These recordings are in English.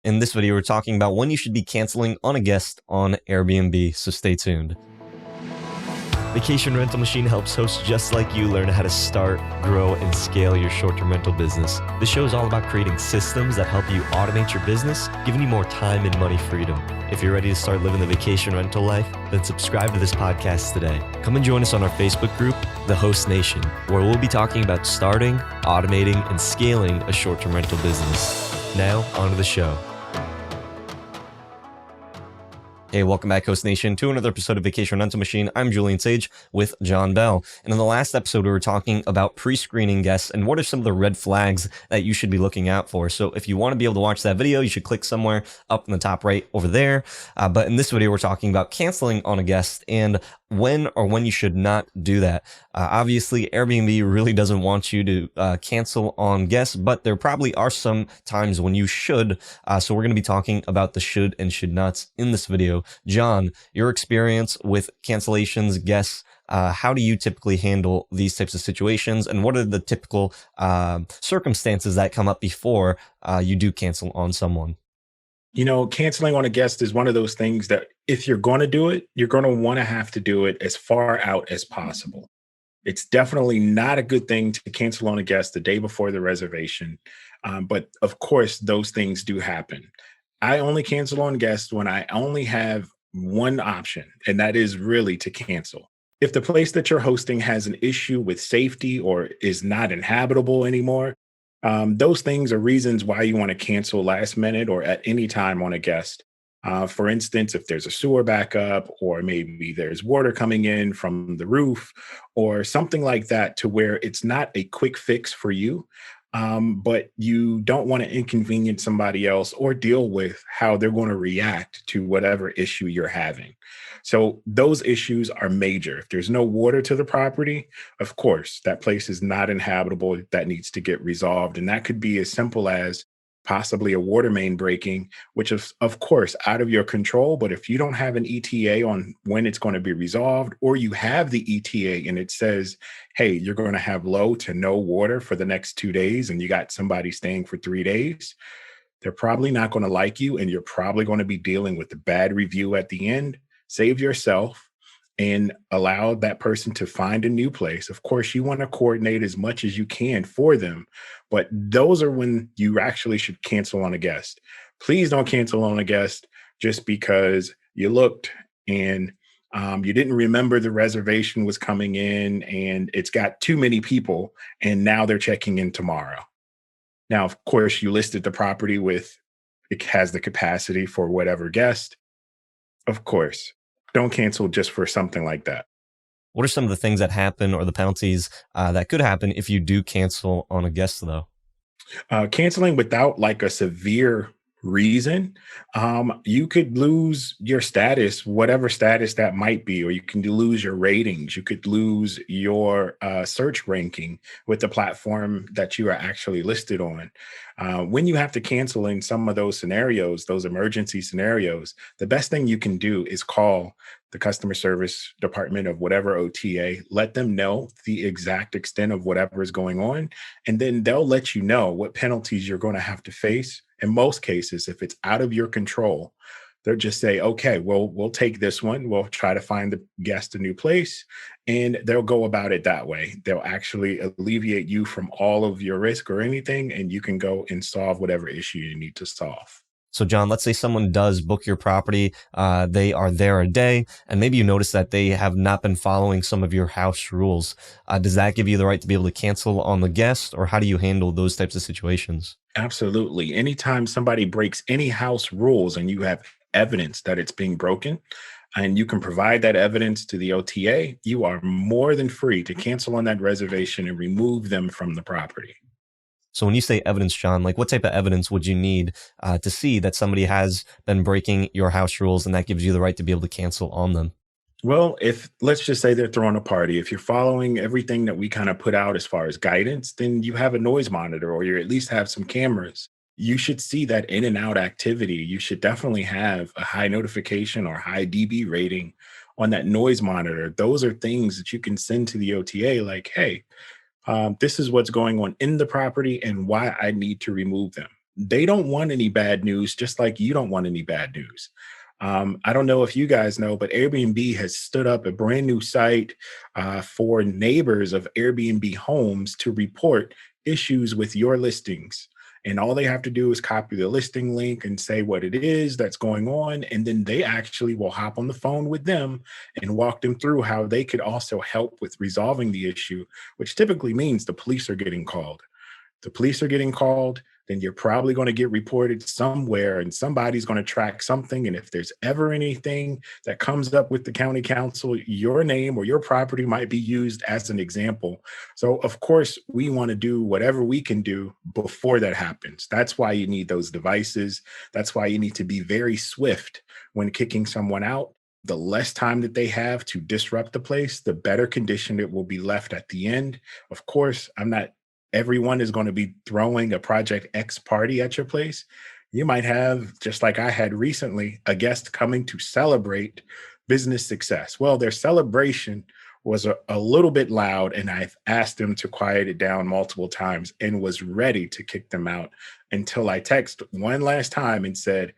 In this video, we're talking about when you should be canceling on a guest on Airbnb, so stay tuned. Vacation Rental Machine helps hosts just like you learn how to start, grow, and scale your short-term rental business. This show is all about creating systems that help you automate your business, giving you more time and money freedom. If you're ready to start living the vacation rental life, then subscribe to this podcast today. Come and join us on our Facebook group, The Host Nation, where we'll be talking about starting, automating, and scaling a short-term rental business. Now, on to the show. Hey, welcome back, Host Nation, to another episode of Vacation Rental Machine. I'm Julian Sage with John Bell. And in the last episode, we were talking about pre-screening guests and what are some of the red flags that you should be looking out for. So if you want to be able to watch that video, you should click somewhere up in the top right over there. But in this video, we're talking about canceling on a guest and when you should not do that. Obviously, Airbnb really doesn't want you to cancel on guests, but there probably are some times when you should. So we're going to be talking about the should and should nots in this video. John, your experience with cancellations, guests, how do you typically handle these types of situations, and what are the typical circumstances that come up before you do cancel on someone? You know, canceling on a guest is one of those things that if you're going to do it, you're going to want to have to do it as far out as possible. It's definitely not a good thing to cancel on a guest the day before the reservation. But of course, those things do happen. I only cancel on guests when I only have one option, and that is really to cancel. If the place that you're hosting has an issue with safety or is not inhabitable anymore, those things are reasons why you want to cancel last minute or at any time on a guest. For instance, if there's a sewer backup or maybe there's water coming in from the roof or something like that to where it's not a quick fix for you, but you don't want to inconvenience somebody else or deal with how they're going to react to whatever issue you're having. So those issues are major. If there's no water to the property, of course, that place is not inhabitable. That needs to get resolved. And that could be as simple as possibly a water main breaking, which is, of course, out of your control. But if you don't have an ETA on when it's going to be resolved, or you have the ETA and it says, hey, you're going to have low to no water for the next 2 days, and you got somebody staying for 3 days, they're probably not going to like you. And you're probably going to be dealing with the bad review at the end. Save yourself and allow that person to find a new place. Of course, you want to coordinate as much as you can for them, but those are when you actually should cancel on a guest. Please don't cancel on a guest just because you looked and you didn't remember the reservation was coming in and it's got too many people and now they're checking in tomorrow. Now, of course, you listed the property with it has the capacity for whatever guest. Of course, don't cancel just for something like that. What are some of the things that happen or the penalties that could happen if you do cancel on a guest, though? Canceling without like a severe reason, you could lose your status, whatever status that might be, or you can lose your ratings. You could lose your search ranking with the platform that you are actually listed on. When you have to cancel in some of those scenarios, those emergency scenarios, the best thing you can do is call the customer service department of whatever OTA, let them know the exact extent of whatever is going on, and then they'll let you know what penalties you're going to have to face. In most cases, if it's out of your control, they'll just say, okay, well, we'll take this one. We'll try to find the guest a new place, and they'll go about it that way. They'll actually alleviate you from all of your risk or anything, and you can go and solve whatever issue you need to solve. So, John, let's say someone does book your property. They are there a day, and maybe you notice that they have not been following some of your house rules. Does that give you the right to be able to cancel on the guest, or how do you handle those types of situations? Absolutely. Anytime somebody breaks any house rules and you have evidence that it's being broken, and you can provide that evidence to the OTA, you are more than free to cancel on that reservation and remove them from the property. So when you say evidence, John, like what type of evidence would you need to see that somebody has been breaking your house rules and that gives you the right to be able to cancel on them? Well, if let's just say they're throwing a party, if you're following everything that we kind of put out as far as guidance, then you have a noise monitor or you at least have some cameras. You should see that in and out activity. You should definitely have a high notification or high dB rating on that noise monitor. Those are things that you can send to the OTA like, hey, this is what's going on in the property and why I need to remove them. They don't want any bad news, just like you don't want any bad news. I don't know if you guys know, but Airbnb has stood up a brand new site for neighbors of Airbnb homes to report issues with your listings. And all they have to do is copy the listing link and say what it is that's going on. And then they actually will hop on the phone with them and walk them through how they could also help with resolving the issue, which typically means the police are getting called. The police are getting called, then you're probably going to get reported somewhere and somebody's going to track something. And if there's ever anything that comes up with the county council, your name or your property might be used as an example. So, of course, we want to do whatever we can do before that happens. That's why you need those devices. That's why you need to be very swift when kicking someone out. The less time that they have to disrupt the place, the better condition it will be left at the end. Of course, I'm not everyone is going to be throwing a Project X party at your place. You might have, just like I had recently, a guest coming to celebrate business success. Well, their celebration was a little bit loud, and I've asked them to quiet it down multiple times and was ready to kick them out until I text one last time and said,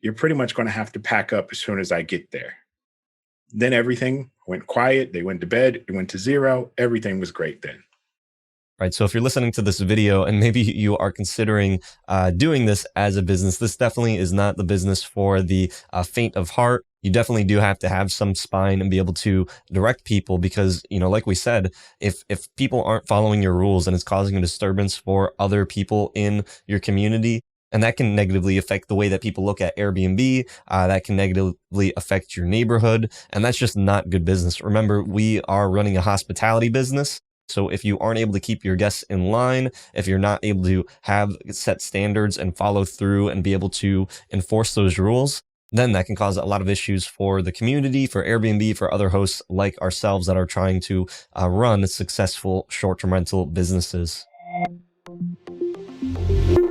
"You're pretty much going to have to pack up as soon as I get there." Then everything went quiet. They went to bed. It went to zero. Everything was great then. Right. So if you're listening to this video and maybe you are considering doing this as a business, this definitely is not the business for the faint of heart. You definitely do have to have some spine and be able to direct people because, like we said, if people aren't following your rules and it's causing a disturbance for other people in your community, and that can negatively affect the way that people look at Airbnb. That can negatively affect your neighborhood. And that's just not good business. Remember, we are running a hospitality business. So if you aren't able to keep your guests in line, if you're not able to have set standards and follow through and be able to enforce those rules, then that can cause a lot of issues for the community, for Airbnb, for other hosts like ourselves that are trying to run successful short-term rental businesses.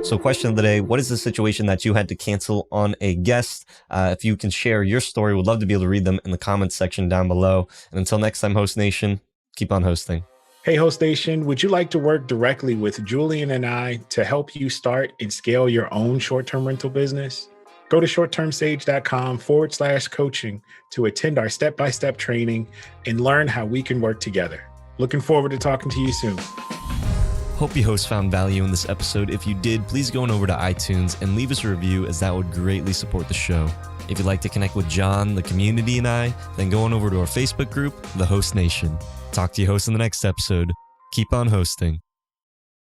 So question of the day, what is the situation that you had to cancel on a guest? If you can share your story, we'd love to be able to read them in the comments section down below. And until next time, Host Nation, keep on hosting. Hey, Host Nation, would you like to work directly with Julian and I to help you start and scale your own short-term rental business? Go to shorttermsage.com/coaching to attend our step-by-step training and learn how we can work together. Looking forward to talking to you soon. Hope you hosts found value in this episode. If you did, please go on over to iTunes and leave us a review as that would greatly support the show. If you'd like to connect with John, the community, and I, then go on over to our Facebook group, The Host Nation. Talk to you hosts in the next episode. Keep on hosting.